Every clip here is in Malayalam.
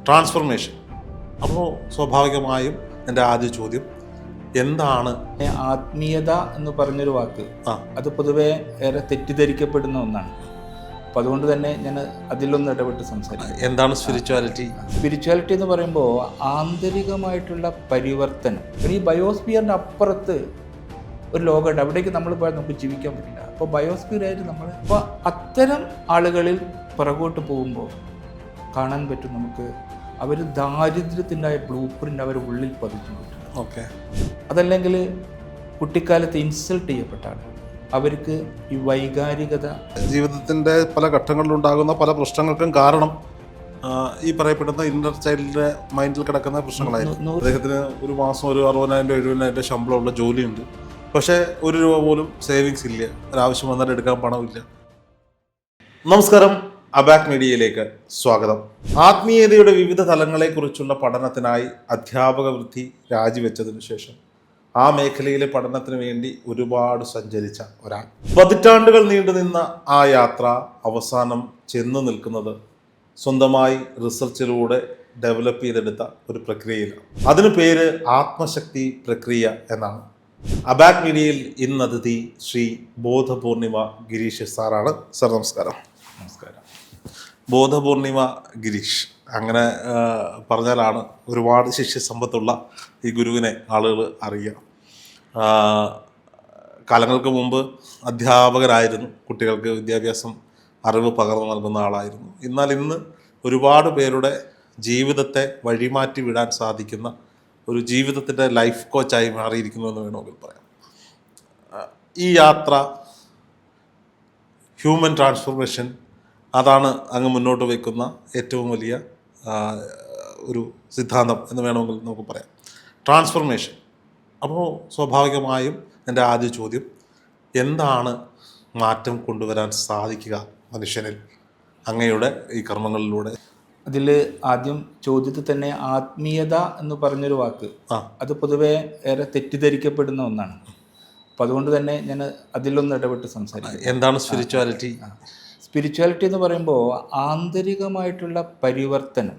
ട്രാൻസ്ഫർമേഷൻ. അപ്പോൾ സ്വാഭാവികമായും എൻ്റെ ആദ്യ ചോദ്യം എന്താണ് ആത്മീയത എന്ന് പറഞ്ഞൊരു വാക്ക്? അത് പൊതുവെ ഏറെ തെറ്റിദ്ധരിക്കപ്പെടുന്ന ഒന്നാണ്. അപ്പം അതുകൊണ്ട് തന്നെ ഞാൻ അതിലൊന്ന് ഇടപെട്ട് സംസാരിക്കും. എന്താണ് സ്പിരിച്വാലിറ്റി? സ്പിരിച്വാലിറ്റി എന്ന് പറയുമ്പോൾ ആന്തരികമായിട്ടുള്ള പരിവർത്തനം. ഈ ബയോസ്ഫിയറിൻ്റെ അപ്പുറത്ത് ഒരു ലോകമുണ്ട്, അവിടേക്ക് നമ്മൾ പോയാൽ നമുക്ക് ജീവിക്കാൻ പറ്റില്ല. അപ്പോൾ ബയോസ്ഫിയറായിട്ട് നമ്മൾ അപ്പോൾ അത്തരം ആളുകളിൽ പുറകോട്ട് പോകുമ്പോൾ കാണാൻ പറ്റും നമുക്ക് അവർ ദാരിദ്ര്യത്തിൻ്റെതായ ബ്ലൂ പ്രിൻ്റ് അവർ ഉള്ളിൽ പതിച്ചിട്ടുണ്ട്. ഓക്കെ. അതല്ലെങ്കിൽ കുട്ടിക്കാലത്ത് ഇൻസൾട്ട് ചെയ്യപ്പെട്ട ആൾ, അവർക്ക് ഈ വൈകാരികത, ജീവിതത്തിൻ്റെ പല ഘട്ടങ്ങളിലുണ്ടാകുന്ന പല പ്രശ്നങ്ങൾക്കും കാരണം ഈ പറയപ്പെടുന്ന ഇന്നർ ചൈൽഡിൻ്റെ മൈൻഡിൽ കിടക്കുന്ന പ്രശ്നങ്ങളായിരുന്നു. അദ്ദേഹത്തിന് ഒരു മാസം ഒരു 60,000 70,000 ശമ്പളമുള്ള ജോലിയുണ്ട്, പക്ഷേ ₹1 പോലും സേവിങ്സ് ഇല്ല. ഒരാവശ്യം വന്നാൽ എടുക്കാൻ പണമില്ല. നമസ്കാരം, അബാക് മീഡിയയിലേക്ക് സ്വാഗതം. ആത്മീയതയുടെ വിവിധ തലങ്ങളെക്കുറിച്ചുള്ള പഠനത്തിനായി അധ്യാപക വൃത്തി രാജിവെച്ചതിനു ശേഷം ആ മേഖലയിലെ പഠനത്തിന് വേണ്ടി ഒരുപാട് സഞ്ചരിച്ച ഒരാൾ, പതിറ്റാണ്ടുകൾ നീണ്ടുനിന്ന ആ യാത്ര അവസാനം ചെന്നു നിൽക്കുന്നത് സ്വന്തമായി റിസർച്ചിലൂടെ ഡെവലപ്പ് ചെയ്തെടുത്ത ഒരു പ്രക്രിയയിലാണ്. അതിന് പേര് ആത്മശക്തി പ്രക്രിയ എന്നാണ്. അബാക് മീഡിയയിൽ ഇന്ന് അതിഥി ശ്രീ ബോധപൂർണിമ ഗിരീഷ് സാറാണ്. സാർ നമസ്കാരം. നമസ്കാരം. ബോധപൂർണിമ ഗിരീഷ് അങ്ങനെ പറഞ്ഞാലാണ് ഒരുപാട് ശിഷ്യസമ്പത്തുള്ള ഈ ഗുരുവിനെ ആളുകൾ അറിയുക. കാലങ്ങൾക്ക് മുമ്പ് അധ്യാപകരായിരുന്നു, കുട്ടികൾക്ക് വിദ്യാഭ്യാസം അറിവ് പകർന്നു നൽകുന്ന ആളായിരുന്നു. എന്നാൽ ഇന്ന് ഒരുപാട് പേരുടെ ജീവിതത്തെ വഴിമാറ്റി വിടാൻ സാധിക്കുന്ന ഒരു ജീവിതത്തിൻ്റെ ലൈഫ് കോച്ചായി മാറിയിരിക്കുന്നു എന്ന് വേണമെങ്കിൽ പറയാം. ഈ യാത്ര, ഹ്യൂമൻ ട്രാൻസ്ഫോർമേഷൻ, അതാണ് അങ്ങ് മുന്നോട്ട് വയ്ക്കുന്ന ഏറ്റവും വലിയ ഒരു സിദ്ധാന്തം എന്ന് വേണമെങ്കിൽ നമുക്ക് പറയാം. ട്രാൻസ്ഫോർമേഷൻ. അപ്പോൾ സ്വാഭാവികമായും എൻ്റെ ആദ്യ ചോദ്യം എന്താണ് മാറ്റം കൊണ്ടുവരാൻ സാധിക്കുക മനുഷ്യനിൽ അങ്ങയുടെ ഈ കർമ്മങ്ങളിലൂടെ? അതിൽ ആദ്യം ചോദ്യത്തിൽ തന്നെ ആത്മീയത എന്ന് പറഞ്ഞൊരു വാക്ക്, അത് പൊതുവെ ഏറെ തെറ്റിദ്ധരിക്കപ്പെടുന്ന ഒന്നാണ്. അപ്പം അതുകൊണ്ട് തന്നെ ഞാൻ അതിലൊന്ന് ഇടപെട്ട് സംസാരിക്കും. എന്താണ് സ്പിരിച്വാലിറ്റി? സ്പിരിച്വാലിറ്റി എന്ന് പറയുമ്പോൾ ആന്തരികമായിട്ടുള്ള പരിവർത്തനം,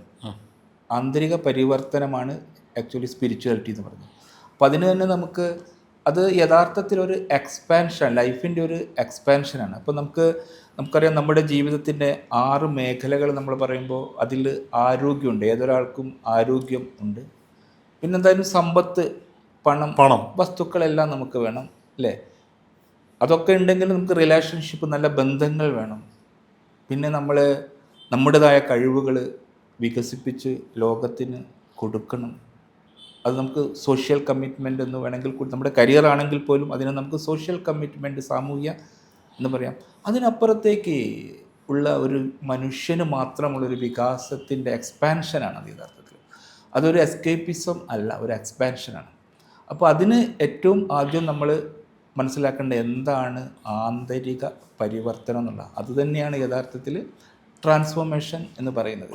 ആന്തരിക പരിവർത്തനമാണ് ആക്ച്വലി സ്പിരിച്വാലിറ്റി എന്ന് പറയുന്നത്. അപ്പം അതിന് തന്നെ അത് യഥാർത്ഥത്തിലൊരു എക്സ്പാൻഷൻ, ലൈഫിൻ്റെ ഒരു എക്സ്പാൻഷനാണ്. അപ്പോൾ നമുക്കറിയാം നമ്മുടെ ജീവിതത്തിൻ്റെ 6 മേഖലകൾ നമ്മൾ പറയുമ്പോൾ അതിൽ ആരോഗ്യമുണ്ട്, ഏതൊരാൾക്കും ആരോഗ്യം ഉണ്ട്. പിന്നെന്തായാലും സമ്പത്ത്, പണം, വസ്തുക്കളെല്ലാം നമുക്ക് വേണം, അല്ലേ? അതൊക്കെ ഉണ്ടെങ്കിൽ നമുക്ക് റിലേഷൻഷിപ്പ്, നല്ല ബന്ധങ്ങൾ വേണം. പിന്നെ നമ്മൾ നമ്മുടേതായ കഴിവുകൾ വികസിപ്പിച്ച് ലോകത്തിന് കൊടുക്കണം. അത് നമുക്ക് സോഷ്യൽ കമ്മിറ്റ്മെൻ്റ് എന്ന് വേണമെങ്കിൽ കൂടി, നമ്മുടെ കരിയർ ആണെങ്കിൽ പോലും അതിന് നമുക്ക് സോഷ്യൽ കമ്മിറ്റ്മെൻറ്റ്, സാമൂഹ്യ എന്ന് പറയാം. അതിനപ്പുറത്തേക്ക് ഉള്ള ഒരു മനുഷ്യന് മാത്രമുള്ളൊരു വികാസത്തിൻ്റെ എക്സ്പാൻഷനാണ് അത് യഥാർത്ഥത്തിൽ. അതൊരു എസ്കേപ്പിസം അല്ല, ഒരു എക്സ്പാൻഷനാണ്. അപ്പോൾ അതിന് ഏറ്റവും ആദ്യം നമ്മൾ മനസ്സിലാക്കേണ്ട എന്താണ് ആന്തരിക പരിവർത്തനം എന്നുള്ള, അത് തന്നെയാണ് യഥാർത്ഥത്തിൽ ട്രാൻസ്ഫോർമേഷൻ എന്ന് പറയുന്നത്.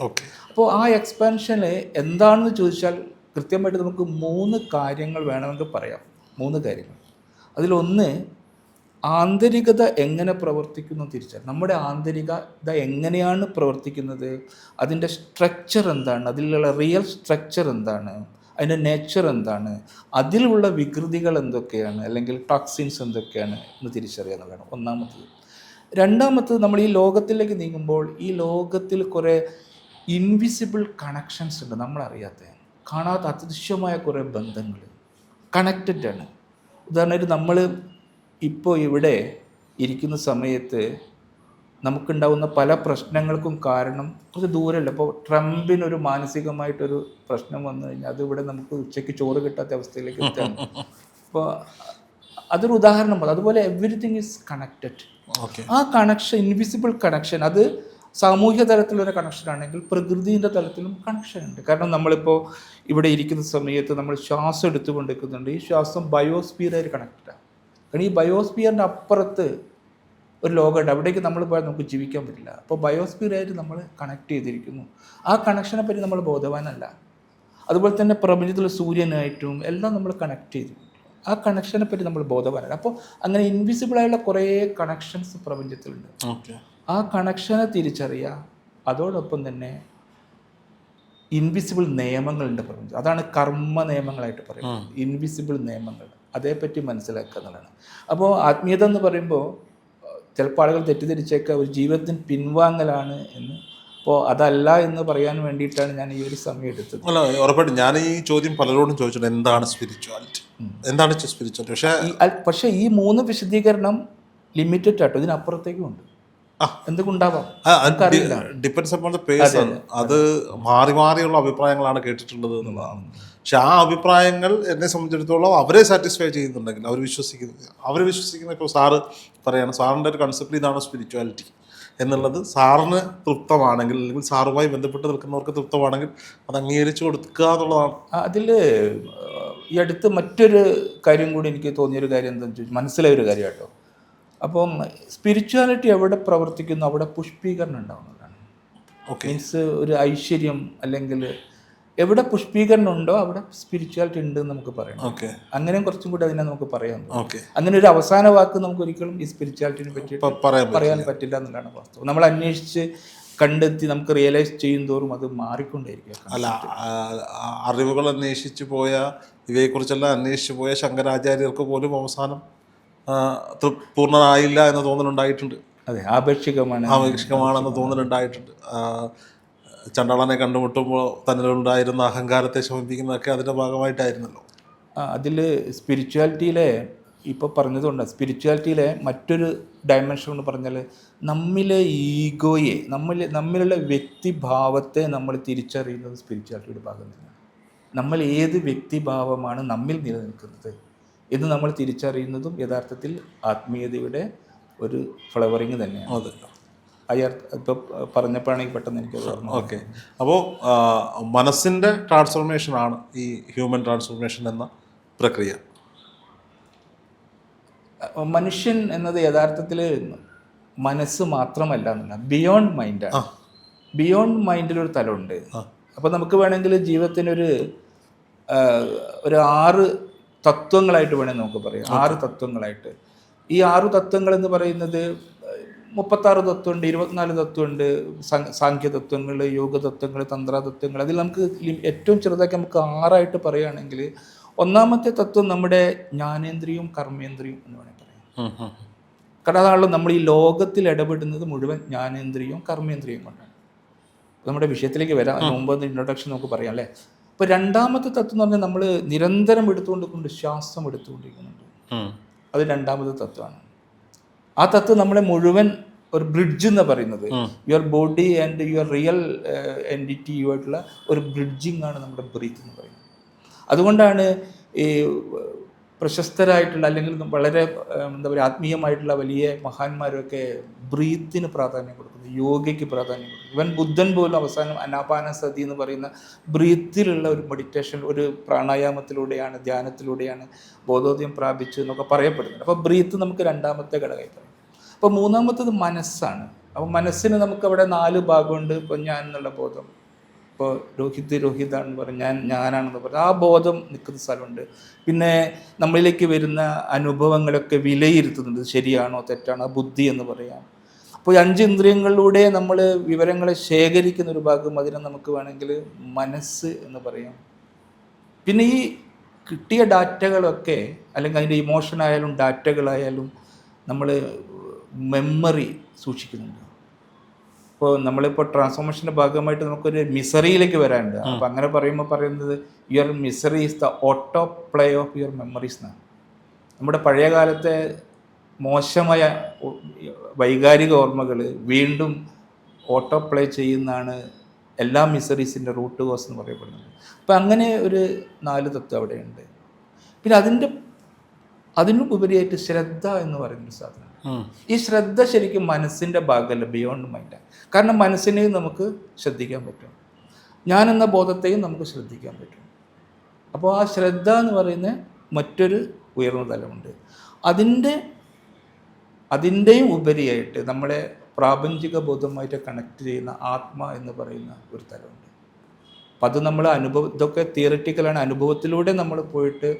അപ്പോൾ ആ എക്സ്പാൻഷന് എന്താണെന്ന് ചോദിച്ചാൽ കൃത്യമായിട്ട് നമുക്ക് 3 കാര്യങ്ങൾ വേണമെങ്കിൽ പറയാം. 3 കാര്യങ്ങൾ. അതിലൊന്ന് ആന്തരികത എങ്ങനെ പ്രവർത്തിക്കുന്നു തിരിച്ചാൽ, നമ്മുടെ ആന്തരികത എങ്ങനെയാണ് പ്രവർത്തിക്കുന്നത്, അതിൻ്റെ സ്ട്രക്ചർ എന്താണ്, അതിലുള്ള റിയൽ സ്ട്രക്ചർ എന്താണ്, അതിൻ്റെ നേച്ചർ എന്താണ്, അതിലുള്ള വികൃതികൾ എന്തൊക്കെയാണ്, അല്ലെങ്കിൽ ടോക്സിൻസ് എന്തൊക്കെയാണ് എന്ന് തിരിച്ചറിയാവുന്നതാണ് ഒന്നാമത്തത്. രണ്ടാമത്തത്, നമ്മൾ ഈ ലോകത്തിലേക്ക് നീങ്ങുമ്പോൾ ഈ ലോകത്തിൽ കുറേ ഇൻവിസിബിൾ കണക്ഷൻസ് ഉണ്ട്, നമ്മളറിയാത്ത, കാണാത്ത അദൃശ്യമായ കുറേ ബന്ധങ്ങൾ കണക്റ്റഡ് ആണ്. ഉദാഹരണമായിട്ട് നമ്മൾ ഇപ്പോൾ ഇവിടെ ഇരിക്കുന്ന സമയത്ത് നമുക്കുണ്ടാകുന്ന പല പ്രശ്നങ്ങൾക്കും കാരണം കുറച്ച് ദൂരമല്ല. ഇപ്പോൾ ട്രംപിനൊരു മാനസികമായിട്ടൊരു പ്രശ്നം വന്നു കഴിഞ്ഞാൽ അതിവിടെ നമുക്ക് ഉച്ചയ്ക്ക് ചോറ് കിട്ടാത്ത അവസ്ഥയിലേക്ക് എത്തുകയാണ്. അപ്പോൾ അതൊരു ഉദാഹരണം. അതുപോലെ എവറിത്തിങ് ഈസ് കണക്റ്റഡ്. ആ കണക്ഷൻ, ഇൻവിസിബിൾ കണക്ഷൻ, അത് സാമൂഹ്യ തലത്തിലൊരു കണക്ഷൻ ആണെങ്കിൽ പ്രകൃതിൻ്റെ തലത്തിലും കണക്ഷൻ ഉണ്ട്. കാരണം നമ്മളിപ്പോൾ ഇവിടെ ഇരിക്കുന്ന സമയത്ത് നമ്മൾ ശ്വാസം എടുത്തുകൊണ്ടിരിക്കുന്നുണ്ട്. ഈ ശ്വാസം ബയോസ്ഫിയറായിട്ട് കണക്റ്റഡാണ്. കാരണം ഈ ബയോസ്ഫിയറിൻ്റെ അപ്പുറത്ത് ഒരു ലോകമുണ്ട്, അവിടേക്ക് നമ്മൾ പോയാൽ നമുക്ക് ജീവിക്കാൻ പറ്റില്ല. അപ്പോൾ ബയോസ്ഫിയറായിട്ട് നമ്മൾ കണക്ട് ചെയ്തിരിക്കുന്നു. ആ കണക്ഷനെ പറ്റി നമ്മൾ ബോധവാനല്ല. അതുപോലെ തന്നെ പ്രപഞ്ചത്തിൽ സൂര്യനായിട്ടും എല്ലാം നമ്മൾ കണക്ട് ചെയ്തിട്ടുണ്ട്. ആ കണക്ഷനെ പറ്റി നമ്മൾ ബോധവാനല്ല. അപ്പോൾ അങ്ങനെ ഇൻവിസിബിളായുള്ള കുറേ കണക്ഷൻസ് പ്രപഞ്ചത്തിലുണ്ട്. ആ കണക്ഷനെ തിരിച്ചറിയുക, അതോടൊപ്പം തന്നെ ഇൻവിസിബിൾ നിയമങ്ങളുണ്ട് പ്രപഞ്ചം. അതാണ് കർമ്മ നിയമങ്ങളായിട്ട് പറയുന്നത്. ഇൻവിസിബിൾ നിയമങ്ങൾ, അതേപ്പറ്റി മനസ്സിലാക്കുക എന്നുള്ളതാണ്. അപ്പോൾ ആത്മീയത എന്ന് പറയുമ്പോൾ ചിലപ്പോൾ ആളുകൾ തെറ്റിദ്ധരിച്ചേക്കുക ഒരു ജീവിതത്തിന് പിൻവാങ്ങലാണ് എന്ന്. അപ്പോൾ അതല്ല എന്ന് പറയാൻ വേണ്ടിയിട്ടാണ് ഞാൻ ഈ ഒരു സമയം എടുത്തത്. അല്ല, ഉറപ്പായിട്ടും ഞാൻ ഈ ചോദ്യം പലരോടും ചോദിച്ചിട്ടുണ്ട്, എന്താണ് സ്പിരിച്വാലിറ്റി, എന്താണ് സ്പിരിച്വാലിറ്റി. പക്ഷേ ഈ 3 വിശദീകരണം ലിമിറ്റഡ് ആട്ടോ, ഇതിനപ്പുറത്തേക്കും ഉണ്ട്. എന്തുകൊണ്ടാവാം, ഡിപ്പെൻഡ്സ് അപ്പോൺ ദ പേഴ്സൺ. അത് മാറി മാറിയുള്ള അഭിപ്രായങ്ങളാണ് കേട്ടിട്ടുള്ളത് എന്നുള്ളതാണ്. പക്ഷെ ആ അഭിപ്രായങ്ങൾ എന്നെ സംബന്ധിച്ചിടത്തോളം അവരെ സാറ്റിസ്ഫൈ ചെയ്യുന്നുണ്ടെങ്കിൽ അവർ വിശ്വസിക്കുന്ന ഇപ്പോൾ സാറ് പറയാണ്, സാറിൻ്റെ ഒരു കൺസെപ്റ്റ് ഇതാണ് സ്പിരിച്വാലിറ്റി എന്നുള്ളത് സാറിന് തൃപ്തമാണെങ്കിൽ, അല്ലെങ്കിൽ സാറുമായി ബന്ധപ്പെട്ട് നിൽക്കുന്നവർക്ക് തൃപ്തമാണെങ്കിൽ അത് അംഗീകരിച്ച് കൊടുക്കുക എന്നുള്ളതാണ്. അതിൽ ഈ അടുത്ത് മറ്റൊരു കാര്യം കൂടി എനിക്ക് തോന്നിയൊരു കാര്യം എന്താണെന്ന് ചോദിച്ചാൽ, മനസ്സിലായൊരു കാര്യം കേട്ടോ. അപ്പം സ്പിരിച്വാലിറ്റി എവിടെ പ്രവർത്തിക്കുന്നു അവിടെ പുഷ്പീകരണം ഉണ്ടാവുന്നതാണ്. മീൻസ് ഒരു ഐശ്വര്യം, അല്ലെങ്കിൽ എവിടെ പുഷ്പീകരണം ഉണ്ടോ അവിടെ സ്പിരിച്വാലിറ്റി ഉണ്ട് എന്ന് നമുക്ക് പറയാം. അങ്ങനെയും കുറച്ചും കൂടി അതിനെ നമുക്ക് പറയാം. അങ്ങനെ ഒരു അവസാന വാക്ക് നമുക്ക് ഒരിക്കലും ഈ സ്പിരിച്വാലിറ്റിനെ പറ്റി പറയാൻ പറ്റില്ല എന്നുള്ളതാണ് വാസ്തവം. നമ്മൾ അന്വേഷിച്ച് കണ്ടെത്തി നമുക്ക് റിയലൈസ് ചെയ്യും തോറും അത് മാറിക്കൊണ്ടേയിരിക്കും. അല്ല, അറിവുകൾ അന്വേഷിച്ചു പോയ, ഇവയെക്കുറിച്ചെല്ലാം അന്വേഷിച്ചു പോയ ശങ്കരാചാര്യർക്ക് പോലും അവസാനം പൂർണ്ണനായില്ല എന്ന തോന്നലുണ്ടായിട്ടുണ്ട്. അതെ, ആപേക്ഷികമാണെന്ന് തോന്നലുണ്ടായിട്ടുണ്ട്. ചണ്ടാളനെ കണ്ടുമുട്ടുമ്പോൾ തന്നിലുണ്ടായിരുന്ന അഹങ്കാരത്തെ ശമിപ്പിക്കുന്നതൊക്കെ അതിൻ്റെ ഭാഗമായിട്ടായിരുന്നല്ലോ. അതിൽ സ്പിരിച്വാലിറ്റിയിലെ ഇപ്പോൾ പറഞ്ഞതുകൊണ്ട് സ്പിരിച്വാലിറ്റിയിലെ മറ്റൊരു ഡയമെൻഷൻ എന്ന് പറഞ്ഞാൽ നമ്മിലെ ഈഗോയെ, നമ്മിലുള്ള വ്യക്തിഭാവത്തെ നമ്മൾ തിരിച്ചറിയുന്നത് സ്പിരിച്വാലിറ്റിയുടെ ഭാഗം തന്നെയാണ്. നമ്മൾ ഏത് വ്യക്തിഭാവമാണ് നമ്മിൽ നിലനിൽക്കുന്നത് എന്ന് നമ്മൾ തിരിച്ചറിയുന്നതും യഥാർത്ഥത്തിൽ ആത്മീയതയുടെ ഒരു ഫ്ലവറിങ് തന്നെയാണ്. അതെ, ഇപ്പോൾ പറഞ്ഞപ്പോഴാണെങ്കിൽ പെട്ടെന്ന് എനിക്ക് ഓർമ്മ. ഓക്കെ, അപ്പോൾ മനസ്സിൻ്റെ ട്രാൻസ്ഫോർമേഷനാണ് ഈ ഹ്യൂമൻ ട്രാൻസ്ഫോർമേഷൻ എന്ന പ്രക്രിയ. മനുഷ്യൻ എന്നത് യഥാർത്ഥത്തിൽ മനസ്സ് മാത്രമല്ല എന്നല്ല, ബിയോണ്ട് മൈൻഡാണ്. ബിയോണ്ട് മൈൻഡിലൊരു തലമുണ്ട്. അപ്പോൾ നമുക്ക് വേണമെങ്കിൽ ജീവിതത്തിനൊരു 6 തത്വങ്ങളായിട്ട് വേണമെങ്കിൽ നമുക്ക് പറയാം. 6 തത്വങ്ങളായിട്ട്. ഈ 6 തത്വങ്ങൾ എന്ന് പറയുന്നത് 36 തത്വമുണ്ട്, 24 തത്വമുണ്ട്. സാഖ്യ തത്വങ്ങൾ, യോഗ തത്വങ്ങൾ, തന്ത്ര തത്വങ്ങൾ. അതിൽ നമുക്ക് ഏറ്റവും ചെറുതാക്കി നമുക്ക് 6ആയിട്ട് പറയുകയാണെങ്കിൽ, ഒന്നാമത്തെ തത്വം നമ്മുടെ ജ്ഞാനേന്ദ്രിയവും കർമ്മേന്ദ്രിയവും എന്ന് വേണമെങ്കിൽ പറയാം. കാരണം അതാണല്ലോ നമ്മൾ ഈ ലോകത്തിൽ ഇടപെടുന്നത് മുഴുവൻ ജ്ഞാനേന്ദ്രിയവും കർമ്മേന്ദ്രിയവും കൊണ്ടാണ്. നമ്മുടെ വിഷയത്തിലേക്ക് വരാം, മുമ്പ് ഇൻട്രൊഡക്ഷൻ നമുക്ക് പറയാം അല്ലേ. ഇപ്പോൾ രണ്ടാമത്തെ തത്വം എന്ന് പറഞ്ഞാൽ നമ്മൾ നിരന്തരം എടുത്തുകൊണ്ട് ശ്വാസം എടുത്തുകൊണ്ടിരിക്കുന്നുണ്ട്. അത് രണ്ടാമത്തെ തത്വമാണ്. ആ തത്വം നമ്മളെ മുഴുവൻ ഒരു ബ്രിഡ്ജ് എന്ന് പറയുന്നത്, your body and your real entity ആയിട്ടുള്ള ഒരു ബ്രിഡ്ജിങ് ആണ് നമ്മുടെ ബ്രീത്ത് എന്ന് പറയുന്നത്. അതുകൊണ്ടാണ് ഈ പ്രശസ്തരായിട്ടുള്ള അല്ലെങ്കിൽ വളരെ എന്താ പറയുക ആത്മീയമായിട്ടുള്ള വലിയ മഹാന്മാരൊക്കെ ബ്രീത്തിന് പ്രാധാന്യം കൊടുക്കുന്നത്, യോഗയ്ക്ക് പ്രാധാന്യം കൊടുക്കുന്നത്. ഇവൻ ബുദ്ധൻ പോലും അവസാനം അനാപാനസതി എന്ന് പറയുന്ന ബ്രീത്തിലുള്ള ഒരു മെഡിറ്റേഷൻ, ഒരു പ്രാണായാമത്തിലൂടെയാണ്, ധ്യാനത്തിലൂടെയാണ് ബോധോദയം പ്രാപിച്ചു എന്നൊക്കെ പറയപ്പെടുന്നുണ്ട്. അപ്പോൾ ബ്രീത്ത് നമുക്ക് രണ്ടാമത്തെ ഘടകമായി പറയും. അപ്പോൾ മൂന്നാമത്തത് മനസ്സാണ്. അപ്പോൾ മനസ്സിന് നമുക്കവിടെ 4 ഭാഗമുണ്ട്. ഇപ്പോൾ ഞാൻ എന്നുള്ള ബോധം, ഇപ്പോൾ രോഹിതാണെന്ന് പറഞ്ഞാൽ ഞാനാണെന്ന് പറഞ്ഞാൽ ആ ബോധം നിൽക്കുന്ന സ്ഥലമുണ്ട്. പിന്നെ നമ്മളിലേക്ക് വരുന്ന അനുഭവങ്ങളൊക്കെ വിലയിരുത്തുന്നുണ്ട്, ശരിയാണോ തെറ്റാണോ, ബുദ്ധി എന്ന് പറയാം. അപ്പോൾ 5 ഇന്ദ്രിയങ്ങളിലൂടെ നമ്മൾ വിവരങ്ങളെ ശേഖരിക്കുന്ന ഒരു ഭാഗം, അതിനെ നമുക്ക് വേണമെങ്കിൽ മനസ്സ് എന്ന് പറയാം. പിന്നെ ഈ കിട്ടിയ ഡാറ്റകളൊക്കെ, അല്ലെങ്കിൽ അതിൻ്റെ ഇമോഷനായാലും ഡാറ്റകളായാലും നമ്മൾ മെമ്മറി സൂക്ഷിക്കുന്നുണ്ട്. ഇപ്പോൾ നമ്മളിപ്പോൾ ട്രാൻസ്ഫോർമേഷൻ്റെ ഭാഗമായിട്ട് നമുക്കൊരു മിസറിയിലേക്ക് വരാനുണ്ട്. അപ്പോൾ അങ്ങനെ പറയുന്നത് your misery is the auto play off your memories എന്നാണ്. നമ്മുടെ പഴയ കാലത്തെ മോശമായ വൈകാരിക ഓർമ്മകൾ വീണ്ടും ഓട്ടോ പ്ലേ ചെയ്യുന്നതാണ് എല്ലാ മിസറീസിൻ്റെ റൂട്ട് കോസ് എന്ന് പറയപ്പെടുന്നത്. അപ്പോൾ അങ്ങനെ ഒരു 4 തത്വം അവിടെയുണ്ട്. പിന്നെ അതിനുപരിയായിട്ട് ശ്രദ്ധ എന്ന് പറയുന്നൊരു സാധനം. ഈ ശ്രദ്ധ ശരിക്കും മനസ്സിൻ്റെ ഭാഗമല്ല, ബിയോണ്ട് മൈൻഡാണ്. കാരണം മനസ്സിനെ നമുക്ക് ശ്രദ്ധിക്കാൻ പറ്റും, ഞാനെന്ന ബോധത്തെയും നമുക്ക് ശ്രദ്ധിക്കാൻ പറ്റും. അപ്പോൾ ആ ശ്രദ്ധ എന്ന് പറയുന്ന മറ്റൊരു ഉയർന്ന തലമുണ്ട്. അതിൻ്റെയും ഉപരിയായിട്ട് നമ്മളെ പ്രാപഞ്ചിക ബോധമായിട്ട് കണക്ട് ചെയ്യുന്ന ആത്മ എന്ന് പറയുന്ന ഒരു തലമുണ്ട്. അപ്പം അത് നമ്മൾ ഇതൊക്കെ തിയറിറ്റിക്കലാണ്, അനുഭവത്തിലൂടെ നമ്മൾ പോയിട്ട്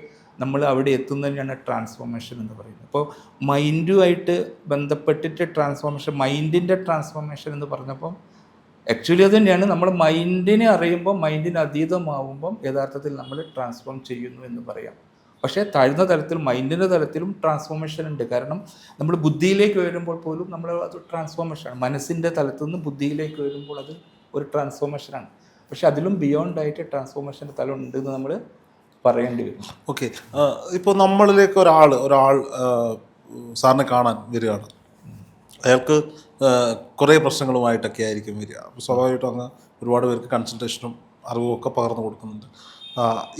നമ്മൾ അവിടെ എത്തുന്നതിനാണ് ട്രാൻസ്ഫോർമേഷൻ എന്ന് പറയുന്നത്. അപ്പോൾ മൈൻഡുമായിട്ട് ബന്ധപ്പെട്ടിട്ട് ട്രാൻസ്ഫോർമേഷൻ, മൈൻഡിൻ്റെ ട്രാൻസ്ഫോർമേഷൻ എന്ന് പറഞ്ഞപ്പം ആക്ച്വലി അത് തന്നെയാണ് നമ്മൾ മൈൻഡിനെ അറിയുമ്പോൾ, മൈൻഡിന് അതീതമാവുമ്പം യഥാർത്ഥത്തിൽ നമ്മൾ ട്രാൻസ്ഫോം ചെയ്യുന്നു എന്ന് പറയാം. പക്ഷേ താഴ്ന്ന തലത്തിൽ മൈൻഡിൻ്റെ തലത്തിലും ട്രാൻസ്ഫോർമേഷൻ ഉണ്ട്. കാരണം നമ്മൾ ബുദ്ധിയിലേക്ക് വരുമ്പോൾ പോലും നമ്മൾ അത് ട്രാൻസ്ഫോർമേഷനാണ്. മനസ്സിൻ്റെ തലത്തു നിന്ന് ബുദ്ധിയിലേക്ക് വരുമ്പോൾ അത് ഒരു ട്രാൻസ്ഫോർമേഷനാണ്. പക്ഷെ അതിലും ബിയോണ്ടായിട്ട് ട്രാൻസ്ഫോർമേഷൻ്റെ തലം ഉണ്ടെന്ന് നമ്മൾ പറയേണ്ടി വരും. ഓക്കെ, ഇപ്പോൾ നമ്മളിലേക്ക് ഒരാൾ സാറിനെ കാണാൻ വരികയാണ്. അയാൾക്ക് കുറേ പ്രശ്നങ്ങളുമായിട്ടൊക്കെ ആയിരിക്കും വരിക. അപ്പോൾ സ്വാഭാവികമായിട്ടും അങ്ങ് ഒരുപാട് പേർക്ക് കൺസൾട്ടേഷനും അറിവും ഒക്കെ പകർന്നു കൊടുക്കുന്നുണ്ട്.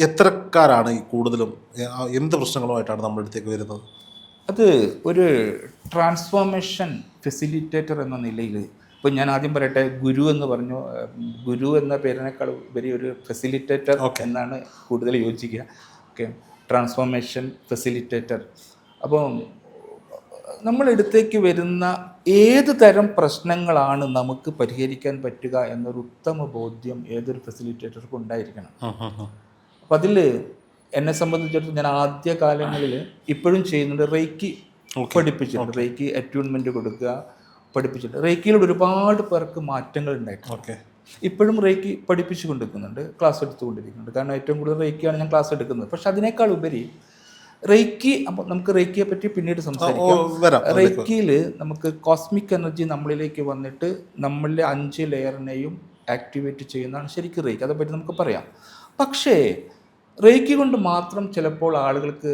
എത്രക്കാരാണ് ഈ കൂടുതലും എന്ത് പ്രശ്നങ്ങളുമായിട്ടാണ് നമ്മുടെ അടുത്തേക്ക് വരുന്നത്? അത് ഒരു ട്രാൻസ്ഫോർമേഷൻ ഫെസിലിറ്റേറ്റർ എന്ന നിലയിൽ, ഇപ്പോൾ ഞാൻ ആദ്യം പറയട്ടെ, ഗുരു എന്ന് പറഞ്ഞു. ഗുരു എന്ന പേരിനേക്കാൾ ഉപരി ഒരു ഫെസിലിറ്റേറ്റർ എന്നാണ് കൂടുതൽ യോജിക്കുക. Okay, transformation facilitator. അപ്പോൾ നമ്മളടുത്തേക്ക് വരുന്ന ഏത് തരം പ്രശ്നങ്ങളാണ് നമുക്ക് പരിഹരിക്കാൻ പറ്റുക എന്നൊരു ഉത്തമ ബോധ്യം ഏതൊരു ഫെസിലിറ്റേറ്റർക്കും ഉണ്ടായിരിക്കണം. അപ്പം അതിൽ എന്നെ സംബന്ധിച്ചിടത്തോളം ഞാൻ ആദ്യ കാലങ്ങളിൽ ഇപ്പോഴും ചെയ്യുന്നുണ്ട്. റേക്കി പഠിപ്പിച്ചിട്ടുണ്ട്. റേക്കി അറ്റ്യൂൺമെൻറ്റ് കൊടുക്കുക പഠിപ്പിച്ചിട്ടുണ്ട്. റേക്കിയിലൂടെ ഒരുപാട് പേർക്ക് മാറ്റങ്ങൾ ഉണ്ടായിട്ടുണ്ട്. ഇപ്പോഴും റേക്കി പഠിപ്പിച്ചു കൊണ്ടിരിക്കുന്നുണ്ട്, ക്ലാസ് എടുത്തുകൊണ്ടിരിക്കുന്നുണ്ട്. കാരണം ഏറ്റവും കൂടുതൽ റേക്കിയാണ് ഞാൻ ക്ലാസ് എടുക്കുന്നത്. പക്ഷെ അതിനേക്കാൾ ഉപരി റേക്കി, അപ്പോൾ നമുക്ക് റേക്കിയെ പറ്റി പിന്നീട് സംസാരിക്കാം. റേക്കിയിൽ നമുക്ക് കോസ്മിക് എനർജി നമ്മളിലേക്ക് വന്നിട്ട് നമ്മളിലെ 5 ലെയറിനെയും ആക്ടിവേറ്റ് ചെയ്യുന്നതാണ് ശരിക്കും റേക്കി. അതേപ്പറ്റി നമുക്ക് പറയാം. പക്ഷേ റേക്കി കൊണ്ട് മാത്രം ചിലപ്പോൾ ആളുകൾക്ക്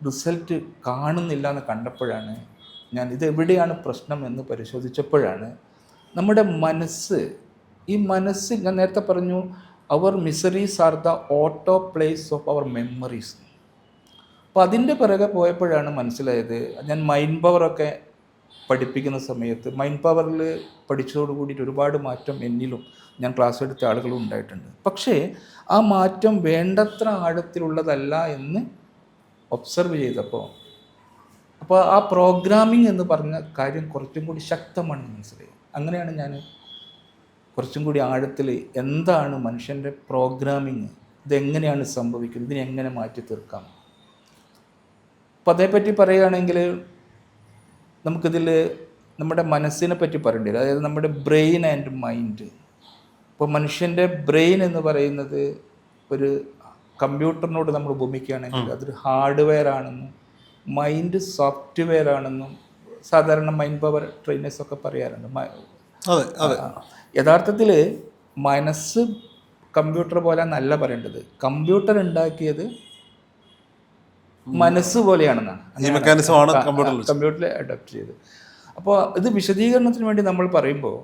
റിസൾട്ട് കാണുന്നില്ല എന്ന് കണ്ടപ്പോഴാണ് ഞാൻ ഇതെവിടെയാണ് പ്രശ്നം എന്ന് പരിശോധിച്ചപ്പോഴാണ് നമ്മുടെ മനസ്സ്, ഈ മനസ്സ്, ഞാൻ നേരത്തെ പറഞ്ഞു, our miseries are the auto place of our memories. അപ്പോൾ അതിൻ്റെ പിറകെ പോയപ്പോഴാണ് മനസ്സിലായത്. ഞാൻ മൈൻഡ് പവറൊക്കെ പഠിപ്പിക്കുന്ന സമയത്ത് മൈൻഡ് പവറിൽ പഠിച്ചതോട് കൂടിയിട്ട് ഒരുപാട് മാറ്റം എന്നിലും ഞാൻ ക്ലാസ് എടുത്ത ആളുകളും ഉണ്ടായിട്ടുണ്ട്. പക്ഷേ ആ മാറ്റം വേണ്ടത്ര ആഴത്തിലുള്ളതല്ല എന്ന് ഒബ്സർവ് ചെയ്തപ്പോൾ, അപ്പോൾ ആ പ്രോഗ്രാമിംഗ് എന്ന് പറഞ്ഞ കാര്യം കുറച്ചും കൂടി ശക്തമാണെന്ന് മനസ്സിലായി. അങ്ങനെയാണ് ഞാൻ കുറച്ചും കൂടി ആഴത്തിൽ എന്താണ് മനുഷ്യൻ്റെ പ്രോഗ്രാമിങ്, ഇതെങ്ങനെയാണ് സംഭവിക്കുന്നത്, ഇതിനെങ്ങനെ മാറ്റി തീർക്കാം. അപ്പോൾ അതേപ്പറ്റി പറയുകയാണെങ്കിൽ നമുക്കിതിൽ നമ്മുടെ മനസ്സിനെ പറ്റി പറയേണ്ടി വരും. അതായത് നമ്മുടെ ബ്രെയിൻ ആൻഡ് മൈൻഡ്. ഇപ്പോൾ മനുഷ്യൻ്റെ ബ്രെയിൻ എന്ന് പറയുന്നത് ഒരു കമ്പ്യൂട്ടറിനോട് നമ്മൾ ഉപമിക്കുകയാണെങ്കിൽ അതൊരു ഹാർഡ്വെയർ ആണെന്നും മൈൻഡ് സോഫ്റ്റ്വെയർ ആണെന്നും സാധാരണ മൈൻഡ് പവർ ട്രെയിനേഴ്സൊക്കെ പറയാറുണ്ട്. യഥാർത്ഥത്തിൽ മനസ്സ് കമ്പ്യൂട്ടർ പോലെ നല്ല പറയേണ്ടത്. കമ്പ്യൂട്ടർ ഉണ്ടാക്കിയത് മനസ്സ് പോലെയാണെന്നാണ്. കമ്പ്യൂട്ടറിൽ അഡോപ്റ്റ് ചെയ്ത്. അപ്പോൾ ഇത് വിശദീകരണത്തിന് വേണ്ടി നമ്മൾ പറയുമ്പോൾ,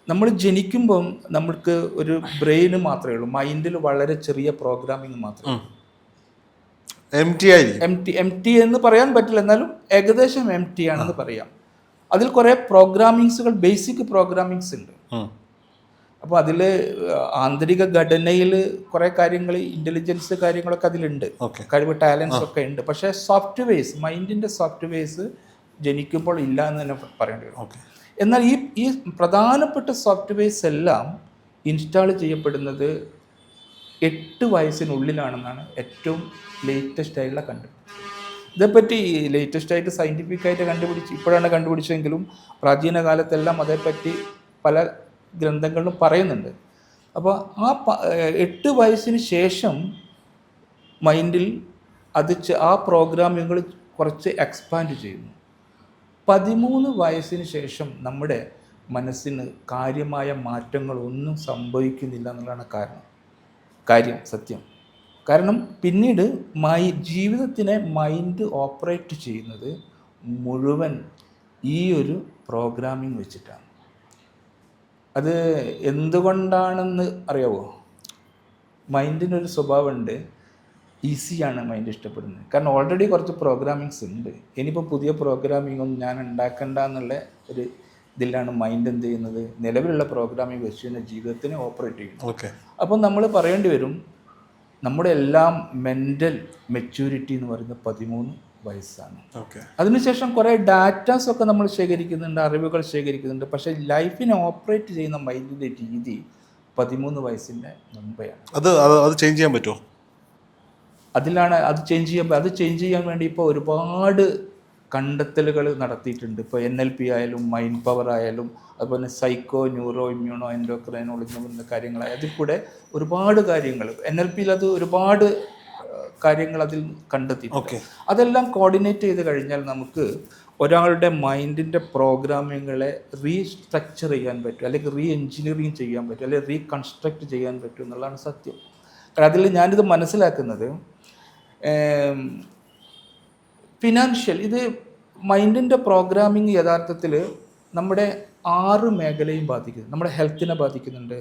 നമ്മൾ ജനിക്കുമ്പം നമ്മൾക്ക് ഒരു ബ്രെയിന് മാത്രമേ ഉള്ളൂ, മൈൻഡിൽ വളരെ ചെറിയ പ്രോഗ്രാമിങ് മാത്രമേ ഉള്ളൂ. എം ടി എന്ന് പറയാൻ പറ്റില്ല, എന്നാലും ഏകദേശം എം ടി ആണെന്ന് പറയാം. അതിൽ കുറേ പ്രോഗ്രാമിങ്സുകൾ, ബേസിക് പ്രോഗ്രാമിങ്സ് ഉണ്ട്. അപ്പോൾ അതിൽ ആന്തരിക ഘടനയിൽ കുറേ കാര്യങ്ങൾ, ഇൻ്റലിജൻസ് കാര്യങ്ങളൊക്കെ അതിലുണ്ട്, കഴിവ്, ടാലൻസ് ഒക്കെ ഉണ്ട്. പക്ഷേ സോഫ്റ്റ്വെയർസ്, മൈൻഡിൻ്റെ സോഫ്റ്റ്വെയർസ് ജനിക്കുമ്പോൾ ഇല്ല എന്ന് തന്നെ പറയേണ്ടി വരും. എന്നാൽ ഈ പ്രധാനപ്പെട്ട സോഫ്റ്റ്വെയർസ് എല്ലാം ഇൻസ്റ്റാൾ ചെയ്യപ്പെടുന്നത് 8 വയസ്സിനുള്ളിലാണെന്നാണ് ഏറ്റവും ലേറ്റസ്റ്റ് ആയിട്ടുള്ള കണ്ടുപിടുത്തം. ഇതേപ്പറ്റി ലേറ്റസ്റ്റ് ആയിട്ട് സയൻറ്റിഫിക്കായിട്ട് ഇപ്പോഴാണ് കണ്ടുപിടിച്ചെങ്കിലും പ്രാചീന കാലത്തെല്ലാം അതേപ്പറ്റി പല ഗ്രന്ഥങ്ങളിലും പറയുന്നുണ്ട്. അപ്പോൾ ആ 8 വയസ്സിന് ശേഷം മൈൻഡിൽ ആ പ്രോഗ്രാമുകൾ കുറച്ച് എക്സ്പാൻഡ് ചെയ്യുന്നു. 13 വയസ്സിന് ശേഷം നമ്മുടെ മനസ്സിന് കാര്യമായ മാറ്റങ്ങളൊന്നും സംഭവിക്കുന്നില്ല എന്നുള്ളതാണ് സത്യം. കാരണം പിന്നീട് ജീവിതത്തിനെ മൈൻഡ് ഓപ്പറേറ്റ് ചെയ്യുന്നത് മുഴുവൻ ഈ ഒരു പ്രോഗ്രാമിംഗ് വെച്ചിട്ടാണ്. അത് എന്തുകൊണ്ടാണെന്ന് അറിയാവോ? മൈൻഡിനൊരു സ്വഭാവമുണ്ട്, ഈസിയാണ് മൈൻഡ് ഇഷ്ടപ്പെടുന്നത്. കാരണം ഓൾറെഡി കുറച്ച് പ്രോഗ്രാമിങ്സ് ഉണ്ട്. ഇനിയിപ്പോൾ പുതിയ പ്രോഗ്രാമിംഗ് ഒന്നും ഞാൻ ഉണ്ടാക്കണ്ട എന്നുള്ള ഒരു ഇതിലാണ് മൈൻഡ് എന്ത് ചെയ്യുന്നത്, നിലവിലുള്ള പ്രോഗ്രാമിംഗ് വെച്ച് തന്നെ ജീവിതത്തിനെ ഓപ്പറേറ്റ് ചെയ്യുന്നു. അപ്പം നമ്മൾ പറയേണ്ടി വരും, നമ്മുടെ എല്ലാം മെൻ്റൽ മെച്യൂരിറ്റി എന്ന് പറയുന്നത് 13 വയസ്സാണ്. അതിനുശേഷം കുറേ ഡാറ്റാസൊക്കെ നമ്മൾ ശേഖരിക്കുന്നുണ്ട്, അറിവുകൾ ശേഖരിക്കുന്നുണ്ട്. പക്ഷേ ലൈഫിനെ ഓപ്പറേറ്റ് ചെയ്യുന്ന മൈൻഡിൻ്റെ രീതി 13 വയസ്സിൻ്റെ മുമ്പെയാണ്. അത് ചേഞ്ച് ചെയ്യാൻ പറ്റുമോ? അത് ചേഞ്ച് ചെയ്യാൻ വേണ്ടി ഇപ്പോൾ ഒരുപാട് കണ്ടെത്തലുകൾ നടത്തിയിട്ടുണ്ട്. ഇപ്പോൾ NLP ആയാലും മൈൻഡ് പവർ ആയാലും അതുപോലെ സൈക്കോ ന്യൂറോ ഇമ്മ്യൂണോ എൻഡോക്രൈനോളജി എന്ന കാര്യങ്ങളായ അതിൽ കൂടെ ഒരുപാട് കാര്യങ്ങൾ NLPയിൽ അത് ഒരുപാട് കാര്യങ്ങൾ അതിൽ കണ്ടെത്തി. അതെല്ലാം കോർഡിനേറ്റ് ചെയ്ത് കഴിഞ്ഞാൽ നമുക്ക് ഒരാളുടെ മൈൻഡിൻ്റെ പ്രോഗ്രാമിങ്ങളെ റീസ്ട്രക്ചർ ചെയ്യാൻ പറ്റും, അല്ലെങ്കിൽ എഞ്ചിനീയറിങ് ചെയ്യാൻ പറ്റും, അല്ലെങ്കിൽ റീകൺസ്ട്രക്റ്റ് ചെയ്യാൻ പറ്റും എന്നുള്ളതാണ് സത്യം. കാരണം അതിൽ ഞാനിത് മനസ്സിലാക്കുന്നത് ഫിനാൻഷ്യൽ ഇത് മൈൻഡിൻ്റെ പ്രോഗ്രാമിങ് യഥാർത്ഥത്തിൽ നമ്മുടെ 6 മേഖലയും ബാധിക്കുന്നു. നമ്മുടെ ഹെൽത്തിനെ ബാധിക്കുന്നുണ്ട്,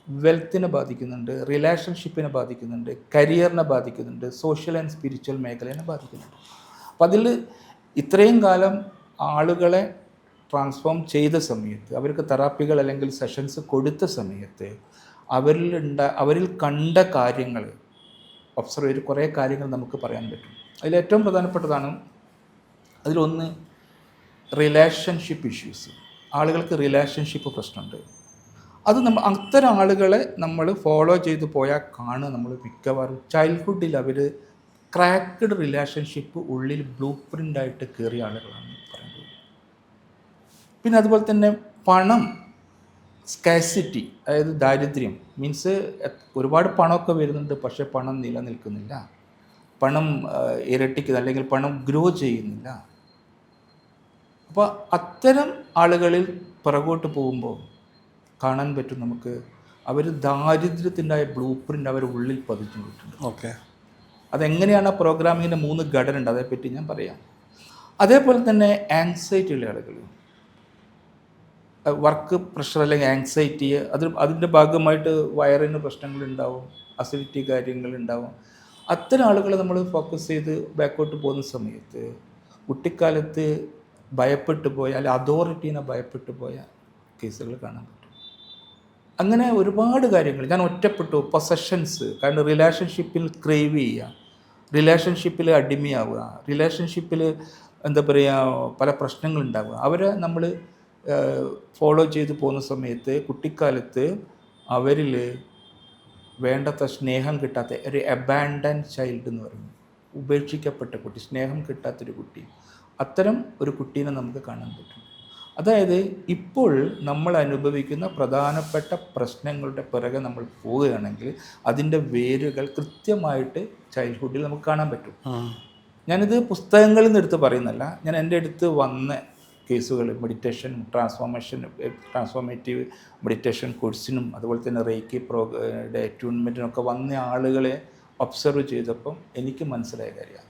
വെൽത്തിനെ ബാധിക്കുന്നുണ്ട്, റിലേഷൻഷിപ്പിനെ ബാധിക്കുന്നുണ്ട്, കരിയറിനെ ബാധിക്കുന്നുണ്ട്, സോഷ്യൽ ആൻഡ് സ്പിരിച്വൽ മേഖലയെ ബാധിക്കുന്നുണ്ട്. അപ്പം അതിൽ ഇത്രയും കാലം ആളുകളെ ട്രാൻസ്ഫോം ചെയ്ത സമയത്ത്, അവർക്ക് തെറാപ്പികൾ അല്ലെങ്കിൽ സെഷൻസ് കൊടുത്ത സമയത്ത് അവരിൽ കണ്ട കാര്യങ്ങൾ ഒബ്സർവ് ചെയ്ത് കുറേ കാര്യങ്ങൾ നമുക്ക് പറയാൻ പറ്റും. അതിലേറ്റവും പ്രധാനപ്പെട്ടതാണ്, അതിലൊന്ന് റിലേഷൻഷിപ്പ് ഇഷ്യൂസ്. ആളുകൾക്ക് റിലേഷൻഷിപ്പ് പ്രശ്നമുണ്ട്. അത് അത്തരം ആളുകളെ നമ്മൾ ഫോളോ ചെയ്ത് പോയാൽ കാണുക നമ്മൾ മിക്കവാറും ചൈൽഡ്ഹുഡിൽ അവർ ക്രാക്ക്ഡ് റിലേഷൻഷിപ്പ് ഉള്ളിൽ ബ്ലൂ പ്രിൻ്റായിട്ട് കയറിയ ആളുകളാണ് പറയുന്നത്. പിന്നെ അതുപോലെ തന്നെ പണം, സ്കാസിറ്റി, അതായത് ദാരിദ്ര്യം മീൻസ് ഒരുപാട് പണമൊക്കെ വരുന്നുണ്ട്, പക്ഷേ പണം നിലനിൽക്കുന്നില്ല, പണം ഇരട്ടിക്കുന്ന അല്ലെങ്കിൽ പണം ഗ്രോ ചെയ്യുന്നില്ല. അപ്പോൾ അത്തരം ആളുകളിൽ പിറകോട്ട് പോകുമ്പോൾ കാണാൻ പറ്റും നമുക്ക് അവർ ദാരിദ്ര്യത്തിൻ്റെ ബ്ലൂ പ്രിൻ്റ് അവർ ഉള്ളിൽ പതിച്ചു കിട്ടുന്നുണ്ട്. അതെങ്ങനെയാണ് ആ പ്രോഗ്രാമിങ്ങിൻ്റെ 3 ഘടന ഉണ്ട്, അതേപ്പറ്റി ഞാൻ പറയാം. അതേപോലെ തന്നെ ആങ്സൈറ്റി ഉള്ള ആളുകൾ, വർക്ക് പ്രഷർ അല്ലെങ്കിൽ ആങ്സൈറ്റി, അതിൻ്റെ ഭാഗമായിട്ട് വയറിന് പ്രശ്നങ്ങളുണ്ടാവും, അസിഡിറ്റി കാര്യങ്ങളുണ്ടാവും. അത്തരം ആളുകളെ നമ്മൾ ഫോക്കസ് ചെയ്ത് ബാക്കോട്ട് പോകുന്ന സമയത്ത് കുട്ടിക്കാലത്ത് ഭയപ്പെട്ടു പോയ അല്ലെങ്കിൽ അതോറിറ്റീനെ ഭയപ്പെട്ടു പോയ കേസുകൾ കാണാൻ പറ്റും. അങ്ങനെ ഒരുപാട് കാര്യങ്ങൾ. ഞാൻ ഒറ്റപ്പെട്ടു, പൊസഷൻസ്, കാരണം റിലേഷൻഷിപ്പിൽ ക്രേവ് ചെയ്യുക, റിലേഷൻഷിപ്പിൽ അടിമയാവുക, റിലേഷൻഷിപ്പിൽ എന്താ പറയുക പല പ്രശ്നങ്ങളുണ്ടാവുക. അവരെ നമ്മൾ ഫോളോ ചെയ്ത് പോകുന്ന സമയത്ത് കുട്ടിക്കാലത്ത് അവരിൽ വേണ്ടത്ര സ്നേഹം കിട്ടാത്ത ഒരു അബാൻഡൻ ചൈൽഡ് എന്ന് പറയുന്നത്, ഉപേക്ഷിക്കപ്പെട്ട കുട്ടി, സ്നേഹം കിട്ടാത്തൊരു കുട്ടി, അത്തരം ഒരു കുട്ടീനെ നമുക്ക് കാണാൻ പറ്റും. അതായത് ഇപ്പോൾ നമ്മൾ അനുഭവിക്കുന്ന പ്രധാനപ്പെട്ട പ്രശ്നങ്ങളുടെ പിറകെ നമ്മൾ പോവുകയാണെങ്കിൽ അതിൻ്റെ വേരുകൾ കൃത്യമായിട്ട് ചൈൽഡ്ഹുഡിൽ നമുക്ക് കാണാൻ പറ്റും. ഞാനിത് പുസ്തകങ്ങളിൽ നിന്ന് എടുത്ത് പറയുന്നല്ല, ഞാൻ എൻ്റെ അടുത്ത് വന്ന കേസുകൾ മെഡിറ്റേഷൻ ട്രാൻസ്ഫോർമേറ്റീവ് മെഡിറ്റേഷൻ കോഴ്സിനും അതുപോലെ തന്നെ റേക്കി അറ്റ്യൂൺമെൻറ്റിനൊക്കെ വന്ന ആളുകളെ ഒബ്സർവ് ചെയ്തപ്പം എനിക്ക് മനസ്സിലായ കാര്യമാണ്.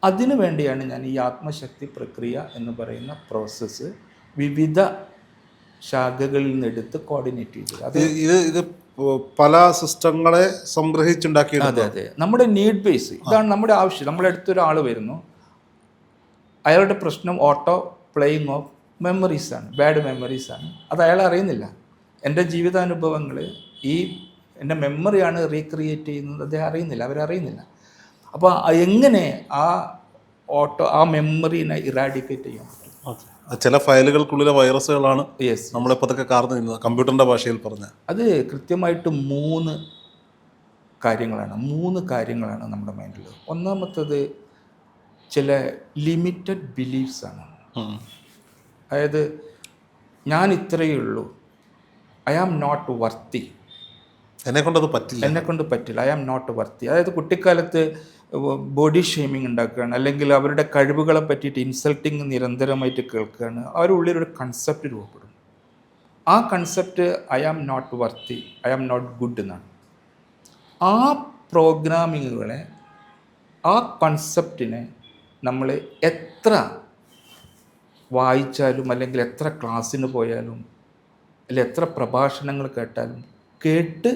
അതിനു വേണ്ടിയാണ് ഞാൻ ഈ ആത്മശക്തി പ്രക്രിയ എന്ന് പറയുന്ന പ്രോസസ്സ് വിവിധ ശാഖകളിൽ നിന്നെടുത്ത് കോർഡിനേറ്റ് ചെയ്തത്. ഇത് പല സിസ്റ്റങ്ങളെ സംഗ്രഹിച്ചുണ്ടാക്കിയത്. അതെ, നമ്മുടെ നീഡ് ബേസ് ഇതാണ് നമ്മുടെ ആവശ്യം. നമ്മുടെ അടുത്തൊരാൾ വരുന്നു, അയാളുടെ പ്രശ്നം ഓട്ടോ പ്ലേയിങ് ഓഫ് മെമ്മറീസാണ്, ബാഡ് മെമ്മറീസാണ്. അത് അയാൾ അറിയുന്നില്ല. എൻ്റെ ജീവിതാനുഭവങ്ങൾ എൻ്റെ മെമ്മറിയാണ് റീക്രിയേറ്റ് ചെയ്യുന്നത്, അദ്ദേഹം അറിയുന്നില്ല, അവരറിയുന്നില്ല. അപ്പോൾ എങ്ങനെ ആ മെമ്മറീനെ ഇറാഡിക്കേറ്റ് ചെയ്യാൻ പറ്റും? ചില ഫയലുകൾക്കുള്ളിലെ വൈറസുകളാണ് നമ്മളിപ്പോൾ അതൊക്കെ കാർന്നു നിന്നത്, കമ്പ്യൂട്ടറിൻ്റെ ഭാഷയിൽ പറഞ്ഞ. അത് കൃത്യമായിട്ട് 3 കാര്യങ്ങളാണ് നമ്മുടെ മൈൻഡിൽ. ഒന്നാമത്തത് ചില ലിമിറ്റഡ് ബിലീഫ്സാണ്. അതായത് ഞാൻ ഇത്രയേ ഉള്ളൂ, ഐ ആം നോട്ട് വർത്തി, എന്നെക്കൊണ്ട് പറ്റില്ല, ഐ ആം നോട്ട് വർത്തി. അതായത് കുട്ടിക്കാലത്ത് ബോഡി ഷെയ്മിങ് ഉണ്ടാക്കുകയാണ്, അല്ലെങ്കിൽ അവരുടെ കഴിവുകളെ പറ്റിയിട്ട് ഇൻസൾട്ടിങ് നിരന്തരമായിട്ട് കേൾക്കുകയാണ്. അവരുടെ ഉള്ളിലൊരു കൺസെപ്റ്റ് രൂപപ്പെടും. ആ concept I am not worthy, I am not good എന്നാണ്. ആ പ്രോഗ്രാമിങ്ങുകളെ, ആ കൺസെപ്റ്റിനെ നമ്മൾ എത്ര വായിച്ചാലും അല്ലെങ്കിൽ എത്ര ക്ലാസ്സിന് പോയാലും അല്ലെങ്കിൽ എത്ര പ്രഭാഷണങ്ങൾ കേട്ടാലും കേട്ട്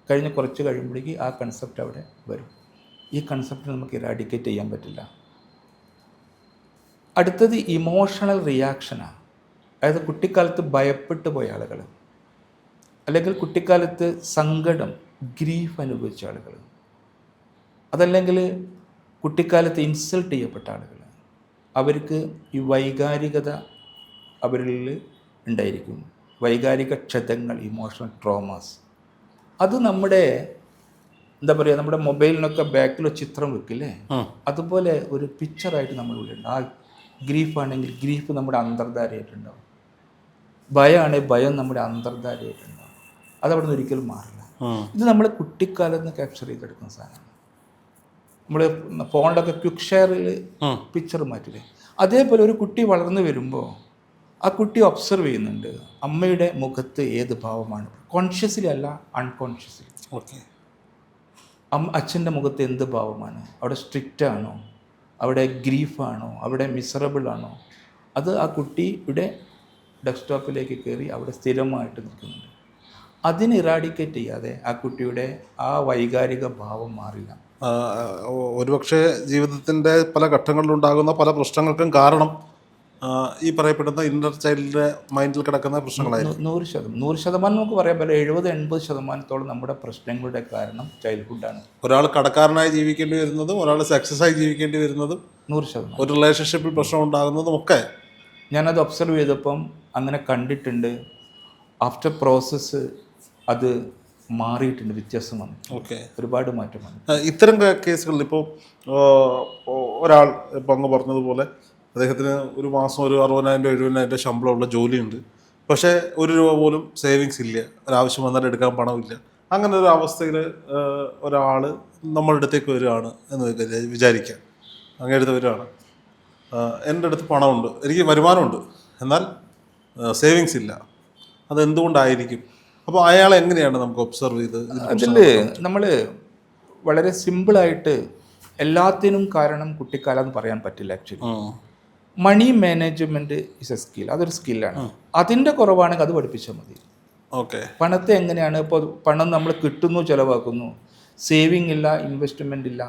കഴിഞ്ഞ് കുറച്ച് കഴിയുമ്പോഴേക്ക് ആ കൺസെപ്റ്റ് അവിടെ വരും. ഈ കൺസെപ്റ്റ് നമുക്ക് ഇറാഡിക്കേറ്റ് ചെയ്യാൻ പറ്റില്ല. അടുത്തത് ഇമോഷണൽ റിയാക്ഷനാണ്. അതായത് കുട്ടിക്കാലത്ത് ഭയപ്പെട്ടു പോയ ആളുകൾ, അല്ലെങ്കിൽ കുട്ടിക്കാലത്ത് സങ്കടം, ഗ്രീഫ് അനുഭവിച്ച ആളുകൾ, അതല്ലെങ്കിൽ കുട്ടിക്കാലത്ത് ഇൻസൾട്ട് ചെയ്യപ്പെട്ട ആളുകൾ, അവർക്ക് ഈ വൈകാരികത അവരിൽ ഉണ്ടായിരിക്കും. വൈകാരിക ക്ഷതങ്ങൾ, ഇമോഷണൽ ട്രോമാസ്. അത് നമ്മുടെ എന്താ പറയുക, നമ്മുടെ മൊബൈലിനൊക്കെ ബാക്കിൽ ചിത്രം വെക്കില്ലേ, അതുപോലെ ഒരു പിക്ചറായിട്ട് നമ്മളുള്ളിലുണ്ട്. ആ ഗ്രീഫാണെങ്കിൽ ഗ്രീഫ് നമ്മുടെ അന്തർധാരയായിട്ടുണ്ടാവും. ഭയമാണെങ്കിൽ ഭയം നമ്മുടെ അന്തർധാരയായിട്ടുണ്ടാവും. അതവിടെ നിന്ന് ഒരിക്കലും മാറില്ല. ഇത് നമ്മൾ കുട്ടിക്കാലത്ത് നിന്ന് ക്യാപ്ചർ ചെയ്തെടുക്കുന്ന സാധനമാണ്. നമ്മൾ ഫോണിലൊക്കെ ക്വിക്ക് ഷെയറിൽ പിക്ചർ മാറ്റില്ലേ, അതേപോലെ ഒരു കുട്ടി വളർന്നു വരുമ്പോൾ ആ കുട്ടി ഒബ്സർവ് ചെയ്യുന്നുണ്ട് അമ്മയുടെ മുഖത്ത് ഏത് ഭാവമാണ്, കോൺഷ്യസ്ലി അല്ല അൺകോൺഷ്യസ്ലി. ഓക്കെ. അച്ഛൻ്റെ മുഖത്ത് എന്ത് ഭാവമാണ്, അവിടെ സ്ട്രിക്റ്റ് ആണോ, അവിടെ ഗ്രീഫാണോ, അവിടെ മിസറബിൾ ആണോ, അത് ആ കുട്ടിയുടെ ഡെസ്ക്ടോപ്പിലേക്ക് കയറി അവിടെ സ്ഥിരമായിട്ട് നിൽക്കുന്നുണ്ട്. അതിന് ഇറാഡിക്കേറ്റ് ചെയ്യാതെ ആ കുട്ടിയുടെ ആ വൈകാരിക ഭാവം മാറില്ല. ഒരുപക്ഷെ ജീവിതത്തിൻ്റെ പല ഘട്ടങ്ങളിലുണ്ടാകുന്ന പല പ്രശ്നങ്ങൾക്കും കാരണം ഈ പറയപ്പെടുന്ന ഇന്നർ ചൈൽഡിൻ്റെ മൈൻഡിൽ കിടക്കുന്ന പ്രശ്നങ്ങളായിരിക്കും. 100% നമുക്ക് പറയാൻ പറ്റില്ല. 70-80% നമ്മുടെ പ്രശ്നങ്ങളുടെ കാരണം ചൈൽഡ്ഹുഡാണ്. ഒരാൾ കടക്കാരനായി ജീവിക്കേണ്ടി വരുന്നതും ഒരാൾ സക്സസ് ആയി ജീവിക്കേണ്ടി വരുന്നതും 100%. ഒരു റിലേഷൻഷിപ്പിൽ പ്രശ്നം ഉണ്ടാകുന്നതും ഒക്കെ ഞാനത് ഒബ്സർവ് ചെയ്തപ്പം അങ്ങനെ കണ്ടിട്ടുണ്ട്. ആഫ്റ്റർ പ്രോസസ്സ് അത് മാറിയിട്ടുണ്ട്, വ്യത്യാസം വന്നു. ഓക്കെ, ഒരുപാട് മാറ്റം വന്നു. ഇത്തരം കേസുകളിൽ ഇപ്പോൾ ഒരാൾ ഇപ്പം അങ്ങ് പറഞ്ഞതുപോലെ അദ്ദേഹത്തിന് ഒരു മാസം ഒരു 60,000-70,000 ശമ്പളമുള്ള ജോലിയുണ്ട്, പക്ഷേ ₹1 പോലും സേവിങ്സ് ഇല്ല, ഒരാവശ്യം വന്നാൽ എടുക്കാൻ പണമില്ല. അങ്ങനെ ഒരു അവസ്ഥയിൽ ഒരാൾ നമ്മളുടെ അടുത്തേക്ക് വരികയാണ് എന്ന് വിചാരിക്കാം. അങ്ങയുടെ അടുത്ത് വരികയാണ്, എൻ്റെ അടുത്ത് പണമുണ്ട്, എനിക്ക് വരുമാനമുണ്ട്, എന്നാൽ സേവിങ്സ് ഇല്ല, അതെന്തുകൊണ്ടായിരിക്കും? അപ്പോൾ അയാളെ എങ്ങനെയാണ് നമുക്ക് ഒബ്സർവ് ചെയ്ത്? അതിൽ നമ്മൾ വളരെ സിമ്പിളായിട്ട് എല്ലാത്തിനും കാരണം കുട്ടിക്കാലം എന്ന് പറയാൻ പറ്റില്ല. Actually money management is a skill, അതൊരു സ്കില്ലാണ്. അതിൻ്റെ കുറവാണെങ്കിൽ അത് പഠിപ്പിച്ചാൽ മതി. ഓക്കെ. പണത്തെ എങ്ങനെയാണ്, ഇപ്പോൾ പണം നമ്മൾ കിട്ടുന്നു, ചിലവാക്കുന്നു, സേവിങ് ഇല്ല, ഇൻവെസ്റ്റ്മെൻ്റ് ഇല്ല,